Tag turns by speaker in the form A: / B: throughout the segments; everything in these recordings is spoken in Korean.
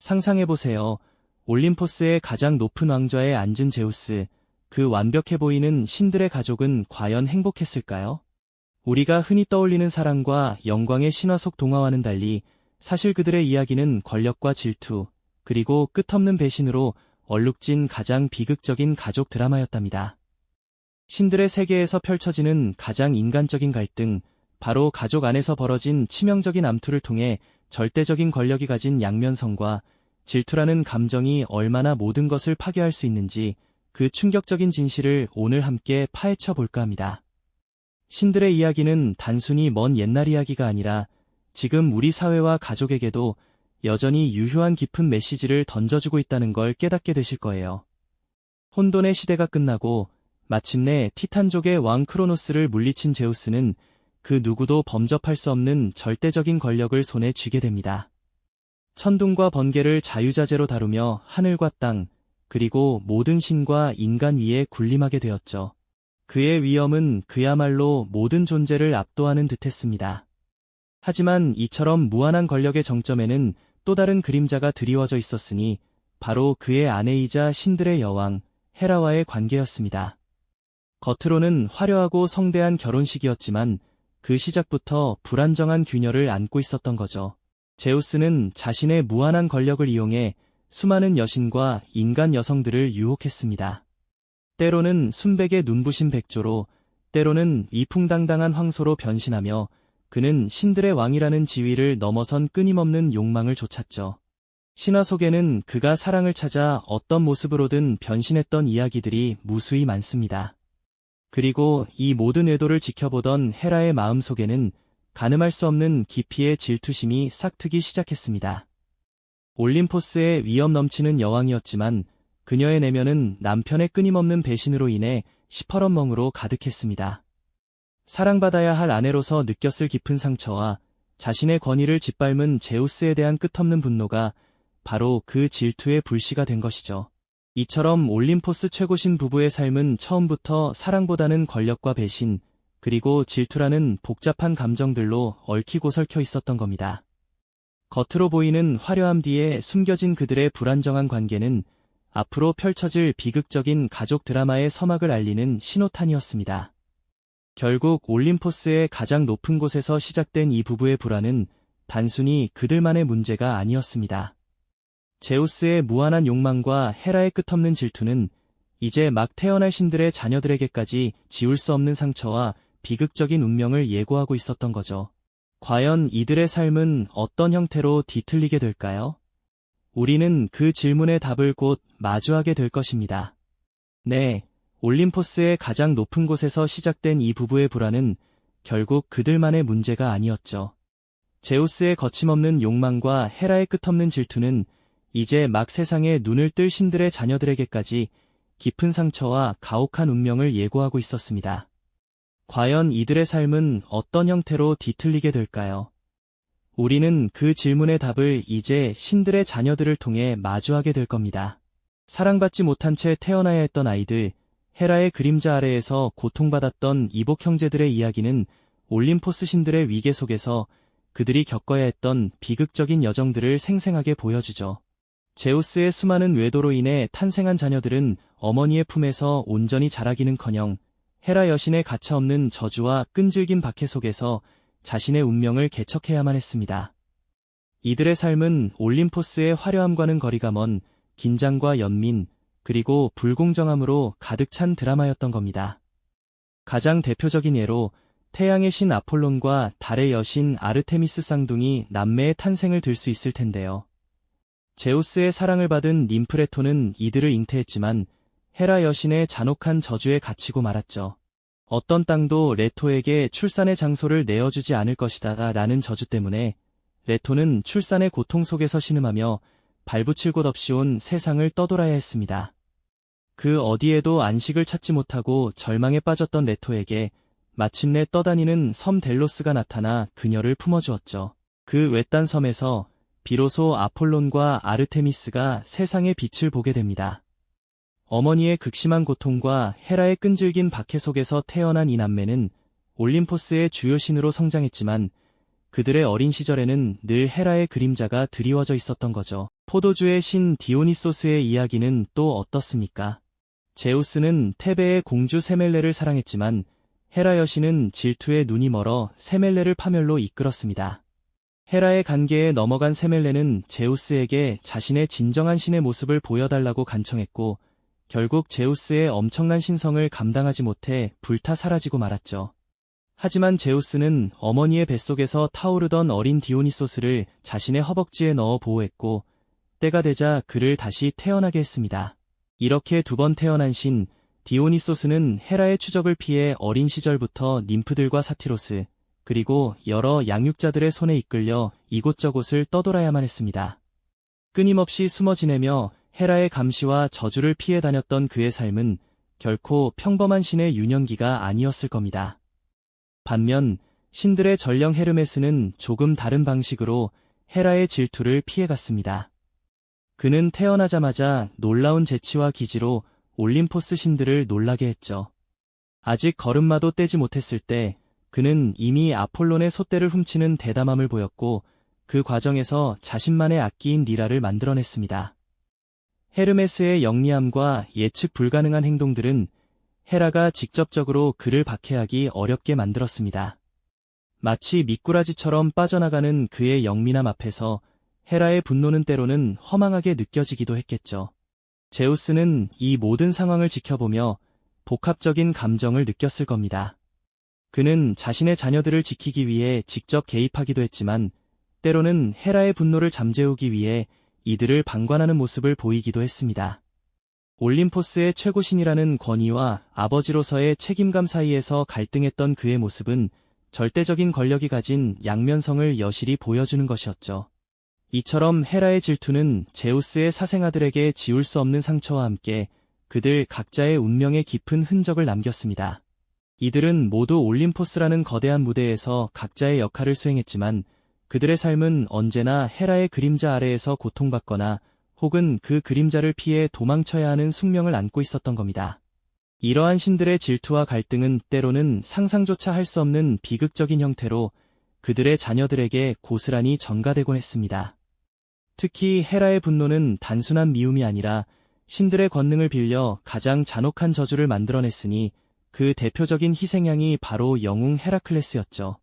A: 상상해보세요. 올림포스의 가장 높은 왕좌에 앉은 제우스, 그 완벽해 보이는 신들의 가족은 과연 행복했을까요? 우리가 흔히 떠올리는 사랑과 영광의 신화 속 동화와는 달리 사실 그들의 이야기는 권력과 질투, 그리고 끝없는 배신으로 얼룩진 가장 비극적인 가족 드라마였답니다. 신들의 세계에서 펼쳐지는 가장 인간적인 갈등, 바로 가족 안에서 벌어진 치명적인 암투를 통해 절대적인 권력이 가진 양면성과 질투라는 감정이 얼마나 모든 것을 파괴할 수 있는지 그 충격적인 진실을 오늘 함께 파헤쳐 볼까 합니다. 신들의 이야기는 단순히 먼 옛날 이야기가 아니라 지금 우리 사회와 가족에게도 여전히 유효한 깊은 메시지를 던져주고 있다는 걸 깨닫게 되실 거예요. 혼돈의 시대가 끝나고 마침내 티탄족의 왕 크로노스를 물리친 제우스는 그 누구도 범접할 수 없는 절대적인 권력을 손에 쥐게 됩니다. 천둥과 번개를 자유자재로 다루며 하늘과 땅, 그리고 모든 신과 인간 위에 군림하게 되었죠. 그의 위엄은 그야말로 모든 존재를 압도하는 듯했습니다. 하지만 이처럼 무한한 권력의 정점에는 또 다른 그림자가 드리워져 있었으니 바로 그의 아내이자 신들의 여왕 헤라와의 관계였습니다. 겉으로는 화려하고 성대한 결혼식이었지만 그 시작부터 불안정한 균열을 안고 있었던 거죠. 제우스는 자신의 무한한 권력을 이용해 수많은 여신과 인간 여성들을 유혹했습니다. 때로는 순백의 눈부신 백조로, 때로는 위풍당당한 황소로 변신하며 그는 신들의 왕이라는 지위를 넘어선 끊임없는 욕망을 좇았죠. 신화 속에는 그가 사랑을 찾아 어떤 모습으로든 변신했던 이야기들이 무수히 많습니다. 그리고 이 모든 의도를 지켜보던 헤라의 마음속에는 가늠할 수 없는 깊이의 질투심이 싹트기 시작했습니다. 올림포스의 위엄 넘치는 여왕이었지만 그녀의 내면은 남편의 끊임없는 배신으로 인해 시퍼런멍으로 가득했습니다. 사랑받아야 할 아내로서 느꼈을 깊은 상처와 자신의 권위를 짓밟은 제우스에 대한 끝없는 분노가 바로 그 질투의 불씨가 된 것이죠. 이처럼 올림포스 최고신 부부의 삶은 처음부터 사랑보다는 권력과 배신, 그리고 질투라는 복잡한 감정들로 얽히고 설켜 있었던 겁니다. 겉으로 보이는 화려함 뒤에 숨겨진 그들의 불안정한 관계는 앞으로 펼쳐질 비극적인 가족 드라마의 서막을 알리는 신호탄이었습니다. 결국 올림포스의 가장 높은 곳에서 시작된 이 부부의 불화는 단순히 그들만의 문제가 아니었습니다. 제우스의 무한한 욕망과 헤라의 끝없는 질투는 이제 막 태어날 신들의 자녀들에게까지 지울 수 없는 상처와 비극적인 운명을 예고하고 있었던 거죠. 과연 이들의 삶은 어떤 형태로 뒤틀리게 될까요? 우리는 그 질문의 답을 곧 마주하게 될 것입니다. 네, 올림포스의 가장 높은 곳에서 시작된 이 부부의 불화는 결국 그들만의 문제가 아니었죠. 제우스의 거침없는 욕망과 헤라의 끝없는 질투는 이제 막 세상에 눈을 뜰 신들의 자녀들에게까지 깊은 상처와 가혹한 운명을 예고하고 있었습니다. 과연 이들의 삶은 어떤 형태로 뒤틀리게 될까요? 우리는 그 질문의 답을 이제 신들의 자녀들을 통해 마주하게 될 겁니다. 사랑받지 못한 채 태어나야 했던 아이들, 헤라의 그림자 아래에서 고통받았던 이복 형제들의 이야기는 올림포스 신들의 위계 속에서 그들이 겪어야 했던 비극적인 여정들을 생생하게 보여주죠. 제우스의 수많은 외도로 인해 탄생한 자녀들은 어머니의 품에서 온전히 자라기는커녕 헤라 여신의 가차없는 저주와 끈질긴 박해 속에서 자신의 운명을 개척해야만 했습니다. 이들의 삶은 올림포스의 화려함과는 거리가 먼 긴장과 연민, 그리고 불공정함으로 가득 찬 드라마였던 겁니다. 가장 대표적인 예로 태양의 신 아폴론과 달의 여신 아르테미스 쌍둥이 남매의 탄생을 들 수 있을 텐데요. 제우스의 사랑을 받은 님프레토는 이들을 잉태했지만 헤라 여신의 잔혹한 저주에 갇히고 말았죠. 어떤 땅도 레토에게 출산의 장소를 내어주지 않을 것이다 라는 저주 때문에 레토는 출산의 고통 속에서 신음하며 발붙일 곳 없이 온 세상을 떠돌아야 했습니다. 그 어디에도 안식을 찾지 못하고 절망에 빠졌던 레토에게 마침내 떠다니는 섬 델로스가 나타나 그녀를 품어주었죠. 그 외딴 섬에서 비로소 아폴론과 아르테미스가 세상의 빛을 보게 됩니다. 어머니의 극심한 고통과 헤라의 끈질긴 박해 속에서 태어난 이 남매는 올림포스의 주요 신으로 성장했지만 그들의 어린 시절에는 늘 헤라의 그림자가 드리워져 있었던 거죠. 포도주의 신 디오니소스의 이야기는 또 어떻습니까? 제우스는 테베의 공주 세멜레를 사랑했지만 헤라 여신은 질투에 눈이 멀어 세멜레를 파멸로 이끌었습니다. 헤라의 관계에 넘어간 세멜레는 제우스에게 자신의 진정한 신의 모습을 보여달라고 간청했고 결국 제우스의 엄청난 신성을 감당하지 못해 불타 사라지고 말았죠. 하지만 제우스는 어머니의 뱃속에서 타오르던 어린 디오니소스를 자신의 허벅지에 넣어 보호했고 때가 되자 그를 다시 태어나게 했습니다. 이렇게 두 번 태어난 신 디오니소스는 헤라의 추적을 피해 어린 시절부터 님프들과 사티로스 그리고 여러 양육자들의 손에 이끌려 이곳저곳을 떠돌아야만 했습니다. 끊임없이 숨어 지내며 헤라의 감시와 저주를 피해 다녔던 그의 삶은 결코 평범한 신의 유년기가 아니었을 겁니다. 반면 신들의 전령 헤르메스는 조금 다른 방식으로 헤라의 질투를 피해갔습니다. 그는 태어나자마자 놀라운 재치와 기지로 올림포스 신들을 놀라게 했죠. 아직 걸음마도 떼지 못했을 때 그는 이미 아폴론의 솥대를 훔치는 대담함을 보였고 그 과정에서 자신만의 악기인 리라를 만들어냈습니다. 헤르메스의 영리함과 예측 불가능한 행동들은 헤라가 직접적으로 그를 박해하기 어렵게 만들었습니다. 마치 미꾸라지처럼 빠져나가는 그의 영민함 앞에서 헤라의 분노는 때로는 허망하게 느껴지기도 했겠죠. 제우스는 이 모든 상황을 지켜보며 복합적인 감정을 느꼈을 겁니다. 그는 자신의 자녀들을 지키기 위해 직접 개입하기도 했지만 때로는 헤라의 분노를 잠재우기 위해 이들을 방관하는 모습을 보이기도 했습니다. 올림포스의 최고신이라는 권위와 아버지로서의 책임감 사이에서 갈등했던 그의 모습은 절대적인 권력이 가진 양면성을 여실히 보여주는 것이었죠. 이처럼 헤라의 질투는 제우스의 사생아들에게 지울 수 없는 상처와 함께 그들 각자의 운명에 깊은 흔적을 남겼습니다. 이들은 모두 올림포스라는 거대한 무대에서 각자의 역할을 수행했지만 그들의 삶은 언제나 헤라의 그림자 아래에서 고통받거나 혹은 그 그림자를 피해 도망쳐야 하는 숙명을 안고 있었던 겁니다. 이러한 신들의 질투와 갈등은 때로는 상상조차 할 수 없는 비극적인 형태로 그들의 자녀들에게 고스란히 전가되곤 했습니다. 특히 헤라의 분노는 단순한 미움이 아니라 신들의 권능을 빌려 가장 잔혹한 저주를 만들어냈으니 그 대표적인 희생양이 바로 영웅 헤라클레스였죠.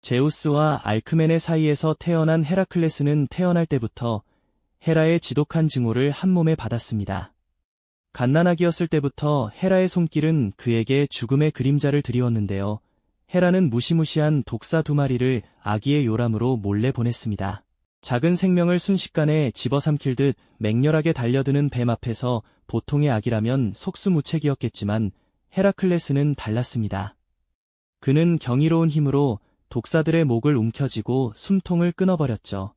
A: 제우스와 알크멘의 사이에서 태어난 헤라클레스는 태어날 때부터 헤라의 지독한 증오를 한 몸에 받았습니다. 갓난아기였을 때부터 헤라의 손길은 그에게 죽음의 그림자를 드리웠는데요. 헤라는 무시무시한 독사 2마리를 아기의 요람으로 몰래 보냈습니다. 작은 생명을 순식간에 집어삼킬 듯 맹렬하게 달려드는 뱀 앞에서 보통의 아기라면 속수무책이었겠지만 헤라클레스는 달랐습니다. 그는 경이로운 힘으로 독사들의 목을 움켜쥐고 숨통을 끊어버렸죠.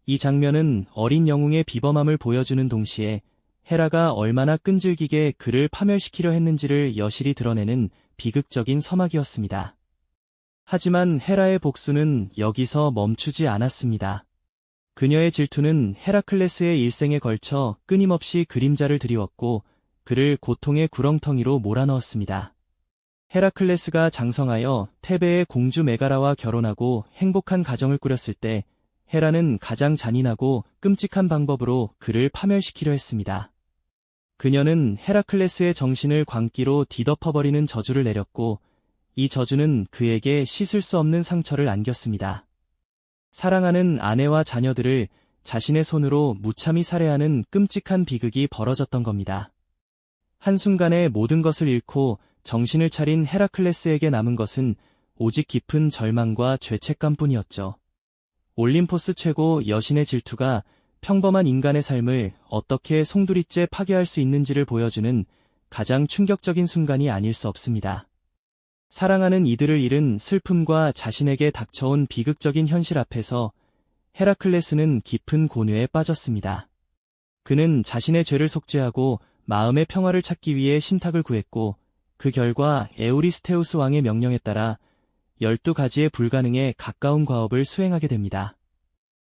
A: 이 장면은 어린 영웅의 비범함을 보여주는 동시에 헤라가 얼마나 끈질기게 그를 파멸시키려 했는지를 여실히 드러내는 비극적인 서막이었습니다. 하지만 헤라의 복수는 여기서 멈추지 않았습니다. 그녀의 질투는 헤라클레스의 일생에 걸쳐 끊임없이 그림자를 드리웠고 그를 고통의 구렁텅이로 몰아넣었습니다. 헤라클레스가 장성하여 테베의 공주 메가라와 결혼하고 행복한 가정을 꾸렸을 때 헤라는 가장 잔인하고 끔찍한 방법으로 그를 파멸시키려 했습니다. 그녀는 헤라클레스의 정신을 광기로 뒤덮어버리는 저주를 내렸고 이 저주는 그에게 씻을 수 없는 상처를 안겼습니다. 사랑하는 아내와 자녀들을 자신의 손으로 무참히 살해하는 끔찍한 비극이 벌어졌던 겁니다. 한순간에 모든 것을 잃고 정신을 차린 헤라클레스에게 남은 것은 오직 깊은 절망과 죄책감뿐이었죠. 올림포스 최고 여신의 질투가 평범한 인간의 삶을 어떻게 송두리째 파괴할 수 있는지를 보여주는 가장 충격적인 순간이 아닐 수 없습니다. 사랑하는 이들을 잃은 슬픔과 자신에게 닥쳐온 비극적인 현실 앞에서 헤라클레스는 깊은 곤욕에 빠졌습니다. 그는 자신의 죄를 속죄하고 마음의 평화를 찾기 위해 신탁을 구했고 그 결과 에우리스테우스 왕의 명령에 따라 12가지의 불가능에 가까운 과업을 수행하게 됩니다.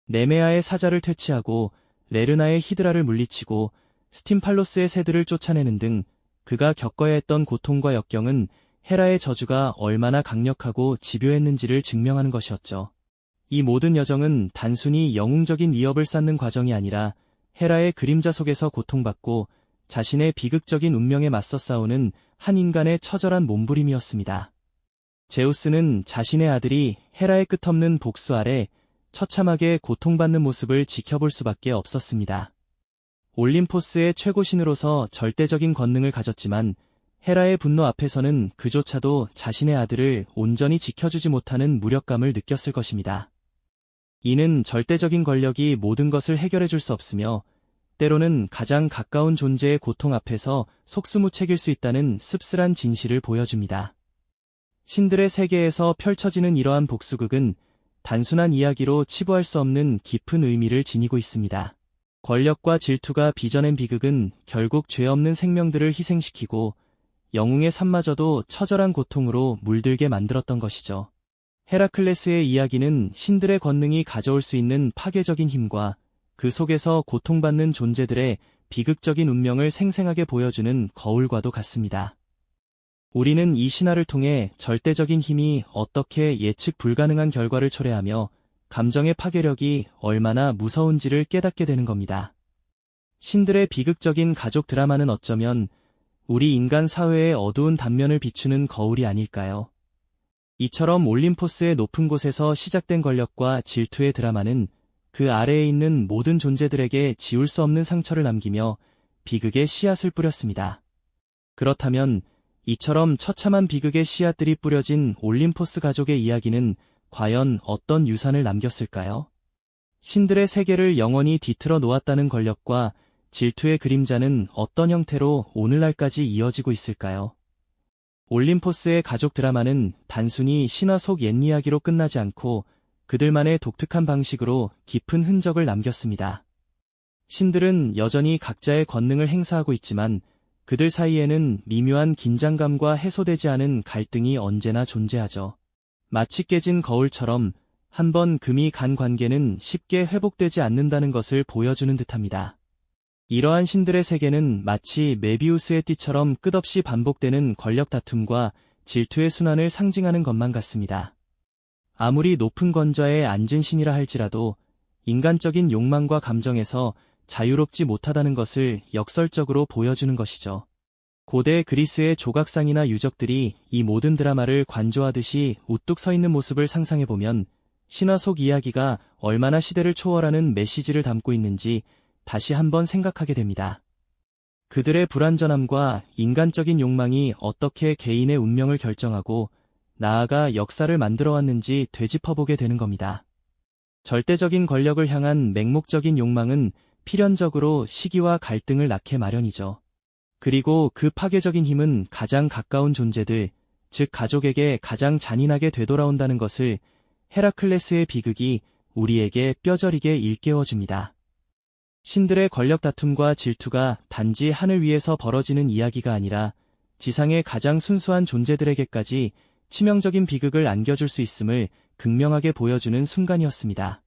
A: 네메아의 사자를 퇴치하고 레르나의 히드라를 물리치고 스팀팔로스의 새들을 쫓아내는 등 그가 겪어야 했던 고통과 역경은 헤라의 저주가 얼마나 강력하고 집요했는지를 증명하는 것이었죠. 이 모든 여정은 단순히 영웅적인 위협을 쌓는 과정이 아니라 헤라의 그림자 속에서 고통받고 자신의 비극적인 운명에 맞서 싸우는 한 인간의 처절한 몸부림이었습니다. 제우스는 자신의 아들이 헤라의 끝없는 복수 아래 처참하게 고통받는 모습을 지켜볼 수밖에 없었습니다. 올림포스의 최고신으로서 절대적인 권능을 가졌지만 헤라의 분노 앞에서는 그조차도 자신의 아들을 온전히 지켜주지 못하는 무력감을 느꼈을 것입니다. 이는 절대적인 권력이 모든 것을 해결해줄 수 없으며 때로는 가장 가까운 존재의 고통 앞에서 속수무책일 수 있다는 씁쓸한 진실을 보여줍니다. 신들의 세계에서 펼쳐지는 이러한 복수극은 단순한 이야기로 치부할 수 없는 깊은 의미를 지니고 있습니다. 권력과 질투가 빚어낸 비극은 결국 죄 없는 생명들을 희생시키고 영웅의 삶마저도 처절한 고통으로 물들게 만들었던 것이죠. 헤라클레스의 이야기는 신들의 권능이 가져올 수 있는 파괴적인 힘과 그 속에서 고통받는 존재들의 비극적인 운명을 생생하게 보여주는 거울과도 같습니다. 우리는 이 신화를 통해 절대적인 힘이 어떻게 예측 불가능한 결과를 초래하며 감정의 파괴력이 얼마나 무서운지를 깨닫게 되는 겁니다. 신들의 비극적인 가족 드라마는 어쩌면 우리 인간 사회의 어두운 단면을 비추는 거울이 아닐까요? 이처럼 올림포스의 높은 곳에서 시작된 권력과 질투의 드라마는 그 아래에 있는 모든 존재들에게 지울 수 없는 상처를 남기며 비극의 씨앗을 뿌렸습니다. 그렇다면 이처럼 처참한 비극의 씨앗들이 뿌려진 올림포스 가족의 이야기는 과연 어떤 유산을 남겼을까요? 신들의 세계를 영원히 뒤틀어 놓았다는 권력과 질투의 그림자는 어떤 형태로 오늘날까지 이어지고 있을까요? 올림포스의 가족 드라마는 단순히 신화 속 옛이야기로 끝나지 않고 그들만의 독특한 방식으로 깊은 흔적을 남겼습니다. 신들은 여전히 각자의 권능을 행사하고 있지만 그들 사이에는 미묘한 긴장감과 해소되지 않은 갈등이 언제나 존재하죠. 마치 깨진 거울처럼 한번 금이 간 관계는 쉽게 회복되지 않는다는 것을 보여주는 듯합니다. 이러한 신들의 세계는 마치 메비우스의 띠처럼 끝없이 반복되는 권력 다툼과 질투의 순환을 상징하는 것만 같습니다. 아무리 높은 권좌에 앉은 신이라 할지라도 인간적인 욕망과 감정에서 자유롭지 못하다는 것을 역설적으로 보여주는 것이죠. 고대 그리스의 조각상이나 유적들이 이 모든 드라마를 관조하듯이 우뚝 서 있는 모습을 상상해보면 신화 속 이야기가 얼마나 시대를 초월하는 메시지를 담고 있는지 다시 한번 생각하게 됩니다. 그들의 불완전함과 인간적인 욕망이 어떻게 개인의 운명을 결정하고 나아가 역사를 만들어왔는지 되짚어보게 되는 겁니다. 절대적인 권력을 향한 맹목적인 욕망은 필연적으로 시기와 갈등을 낳게 마련이죠. 그리고 그 파괴적인 힘은 가장 가까운 존재들, 즉 가족에게 가장 잔인하게 되돌아온다는 것을 헤라클레스의 비극이 우리에게 뼈저리게 일깨워줍니다. 신들의 권력 다툼과 질투가 단지 하늘 위에서 벌어지는 이야기가 아니라 지상의 가장 순수한 존재들에게까지 치명적인 비극을 안겨줄 수 있음을 극명하게 보여주는 순간이었습니다.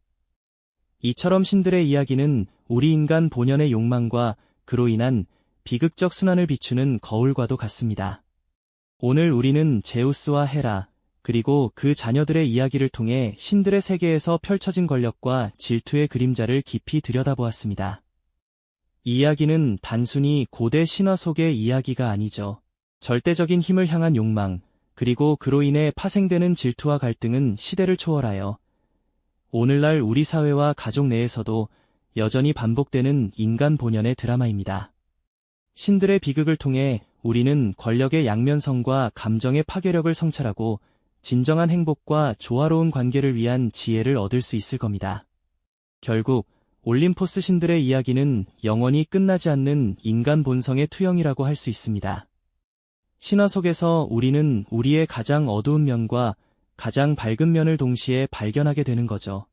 A: 이처럼 신들의 이야기는 우리 인간 본연의 욕망과 그로 인한 비극적 순환을 비추는 거울과도 같습니다. 오늘 우리는 제우스와 헤라, 그리고 그 자녀들의 이야기를 통해 신들의 세계에서 펼쳐진 권력과 질투의 그림자를 깊이 들여다보았습니다. 이 이야기는 단순히 고대 신화 속의 이야기가 아니죠. 절대적인 힘을 향한 욕망, 그리고 그로 인해 파생되는 질투와 갈등은 시대를 초월하여 오늘날 우리 사회와 가족 내에서도 여전히 반복되는 인간 본연의 드라마입니다. 신들의 비극을 통해 우리는 권력의 양면성과 감정의 파괴력을 성찰하고 진정한 행복과 조화로운 관계를 위한 지혜를 얻을 수 있을 겁니다. 결국 올림포스 신들의 이야기는 영원히 끝나지 않는 인간 본성의 투영이라고 할 수 있습니다. 신화 속에서 우리는 우리의 가장 어두운 면과 가장 밝은 면을 동시에 발견하게 되는 거죠.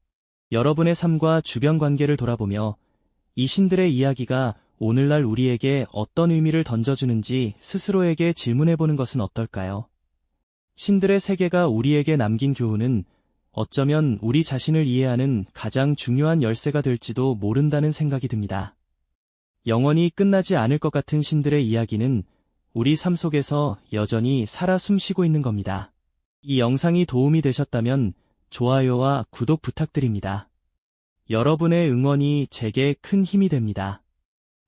A: 여러분의 삶과 주변 관계를 돌아보며 이 신들의 이야기가 오늘날 우리에게 어떤 의미를 던져주는지 스스로에게 질문해보는 것은 어떨까요? 신들의 세계가 우리에게 남긴 교훈은 어쩌면 우리 자신을 이해하는 가장 중요한 열쇠가 될지도 모른다는 생각이 듭니다. 영원히 끝나지 않을 것 같은 신들의 이야기는 우리 삶 속에서 여전히 살아 숨쉬고 있는 겁니다. 이 영상이 도움이 되셨다면 좋아요와 구독 부탁드립니다. 여러분의 응원이 제게 큰 힘이 됩니다.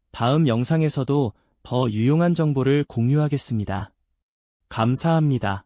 A: 다음 영상에서도 더 유용한 정보를 공유하겠습니다. 감사합니다.